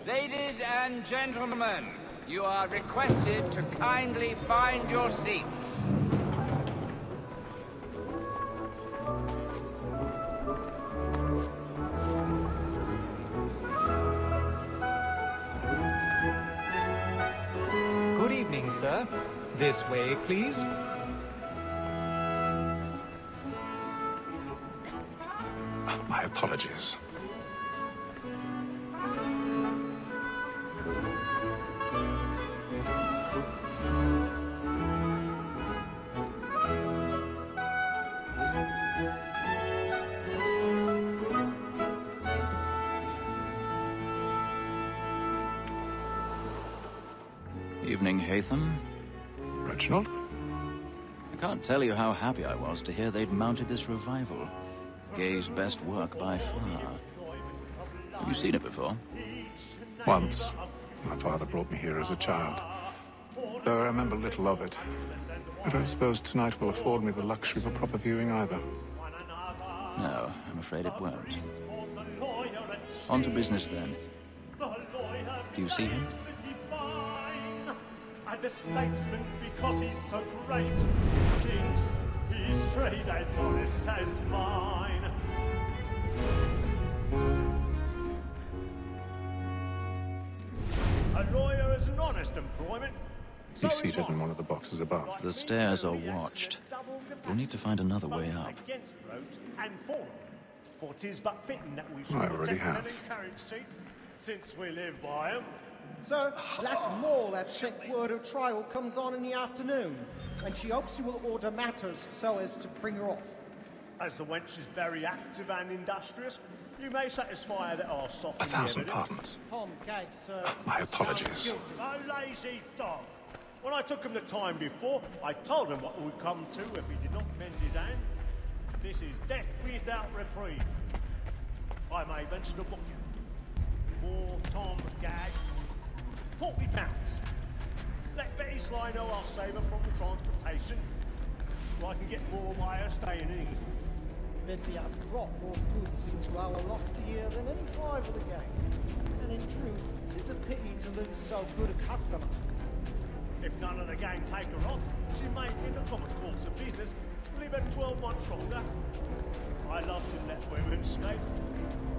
Ladies and gentlemen, you are requested to kindly find your seats. Good evening, sir. This way, please. My apologies. Evening, Haytham. Reginald? I can't tell you how happy I was to hear they'd mounted this revival. Gay's best work by far. Have you seen it before? Once. My father brought me here as a child. Though I remember little of it. I don't suppose tonight will afford me the luxury of a proper viewing either. No, I'm afraid it won't. On to business then. Do you see him? And the statesman because he's so great thinks his trade as honest as mine. A lawyer is an honest employment. He's seated in one of the boxes above. The stairs are watched. We'll need to find another way up. For 'tis but fitting that we should I already protect have. and encourage cheats, since we live by 'em. Sir, Black Mole had sent word her trial comes on in the afternoon, and she hopes you will order matters so as to bring her off. As the wench is very active and industrious, you may satisfy her that I'll soften 1,000 the evidence. pardons. Tom Gag, sir. My apologies. Oh, lazy dog. When I took him the time before, I told him what would come to if he did not mend his hand. This is death without reprieve. I may venture to book you. For Tom Gag, £40. Let Betty Sly know I'll save her from the transportation, so I can get more by her staying in. Betty have brought more goods into our loft here than any five of the gang. And in truth, it's a pity to lose so good a customer. If none of the gang take her off, she may, in the common course of business, live her 12 months longer. I love to let women skate.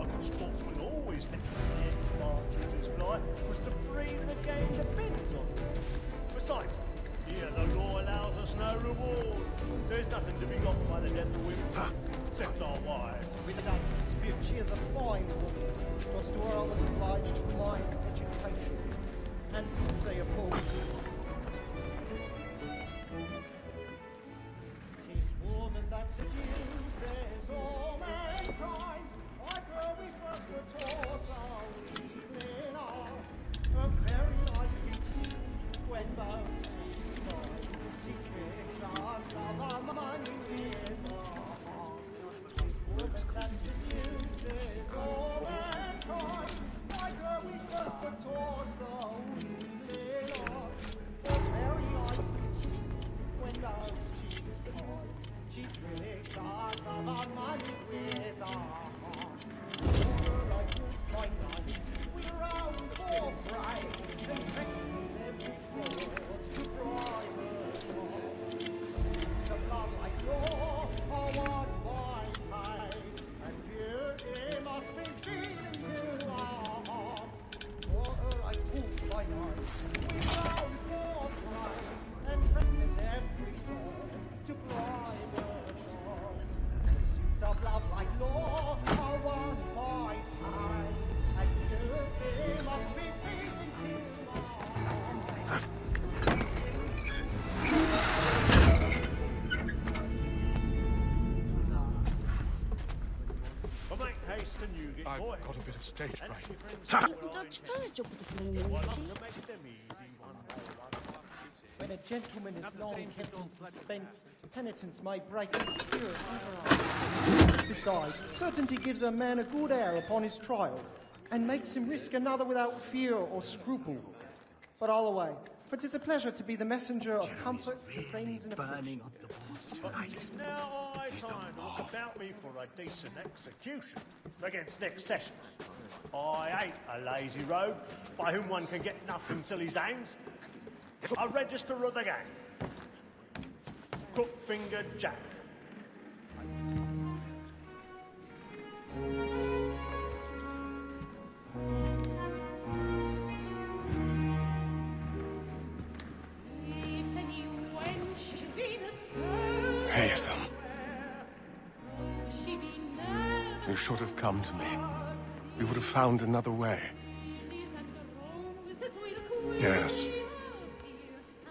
A good sportsman always let the snake partridges fly, because the breed of the game depends on it. Besides, here the law allows us no reward. There's nothing to be got by the death of women, except our wives. Without dispute, she is a fine woman. Just to her I was obliged for my education. And to say a poor that seduces all mankind. Like where we first were taught our weakling us. A very nice species when both sides. She tricks us of our money with our hearts. Woman that seduces all mankind. Like where we first were taught our weakling us. A very nice species when both sides. She tricks us of our money with our hearts. Like roots like nuts, we round for pride and practice every fraud to bribe us. The love like law are what by high, and here it must be feeding to our hearts. Like roots like nuts, we round for pride and practice every fraud to bribe us. Of love like law are one by high, and you must be beaten Well, make haste and you get I've boy. got a bit of stage fright. Don't touch her job with the blooming Well, monkey. to make them easy one by one. when a gentleman is long kept in suspense, penitence may break his spirit under us. Besides, certainty gives a man a good air upon his trial, and makes him risk another without fear or scruple. But all away, but it's a pleasure to be the messenger of comfort to friends in affliction. It's now high time to look about me for a decent execution against next session. I ain't a lazy rogue by whom one can get nothing till his hands. A register of the gang. Crook-fingered Jack. Haytham. You should have come to me. We would have found another way. Yes.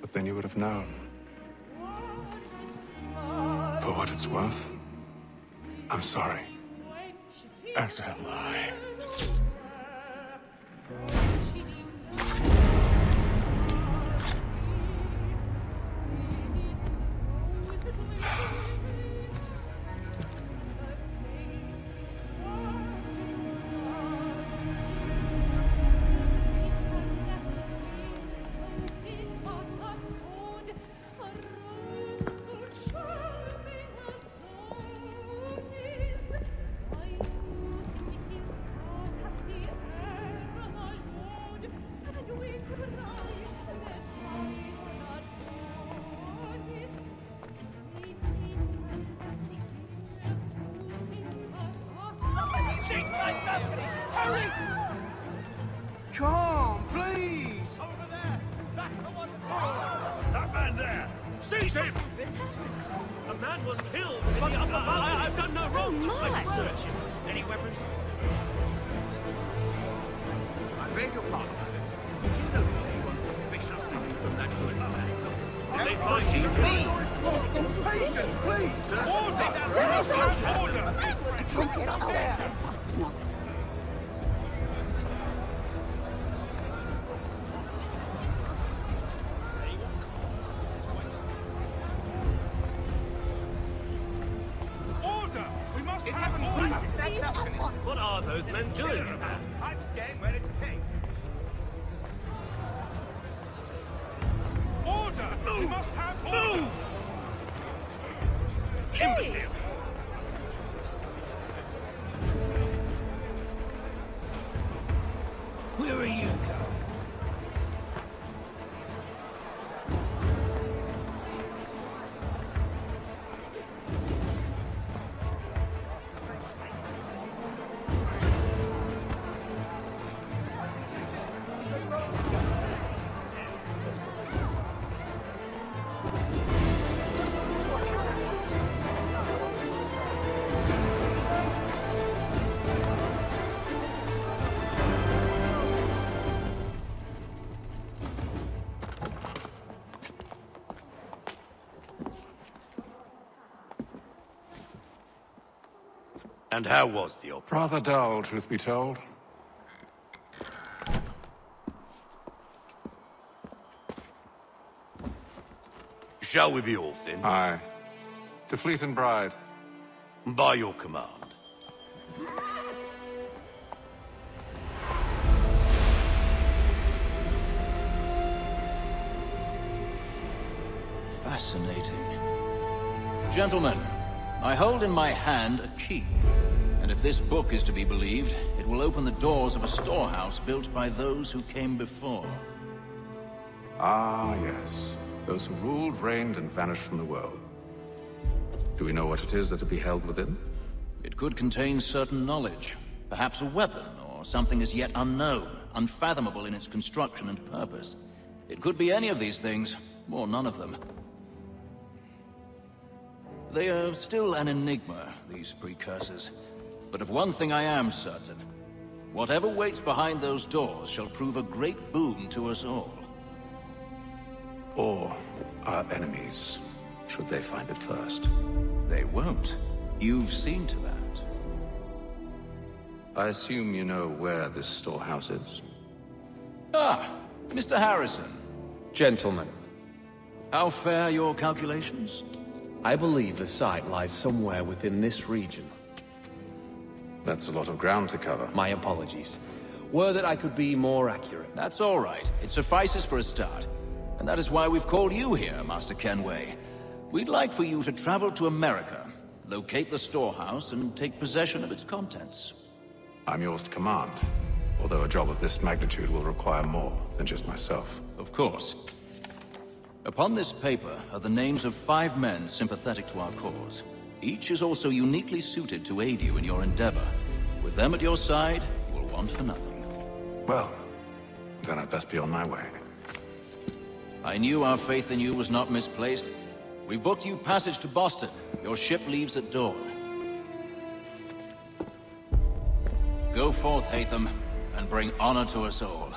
But then you would have known. For what it's worth, I'm sorry. As am I. Come, please! Over there! That's the one! That man there! Seize him! A man was killed in the upper valley. I've done no wrong. I search him. Any weapons? I beg your pardon. Did you notice anyone suspicious coming from that joint? Did they find you? Patience, please, sir! Order! What are those men doing? I'm scared where it's taken. Order! We must have order! Move! Imbecile! Where are you going? And how was the opera? Rather dull, truth be told. Shall we be off then? Aye. To Fleet and Bride. By your command. Fascinating. Gentlemen, I hold in my hand a key. And if this book is to be believed, it will open the doors of a storehouse built by those who came before. Ah, yes. Those who ruled, reigned, and vanished from the world. Do we know what it is that will be held within? It could contain certain knowledge. Perhaps a weapon, or something as yet unknown, unfathomable in its construction and purpose. It could be any of these things, or none of them. They are still an enigma, these precursors. But of one thing I am certain. Whatever waits behind those doors shall prove a great boon to us all. Or our enemies, should they find it first. They won't. You've seen to that. I assume you know where this storehouse is? Ah, Mr. Harrison. Gentlemen, How fare your calculations? I believe the site lies somewhere within this region. That's a lot of ground to cover. My apologies. Were that I could be more accurate. That's all right. It suffices for a start. And that is why we've called you here, Master Kenway. We'd like for you to travel to America, locate the storehouse, and take possession of its contents. I'm yours to command, although a job of this magnitude will require more than just myself. Of course. Upon this paper are the names of 5 men sympathetic to our cause. Each is also uniquely suited to aid you in your endeavor. With them at your side, you will want for nothing. Well, then I'd best be on my way. I knew our faith in you was not misplaced. We've booked you passage to Boston. Your ship leaves at dawn. Go forth, Haytham, and bring honor to us all.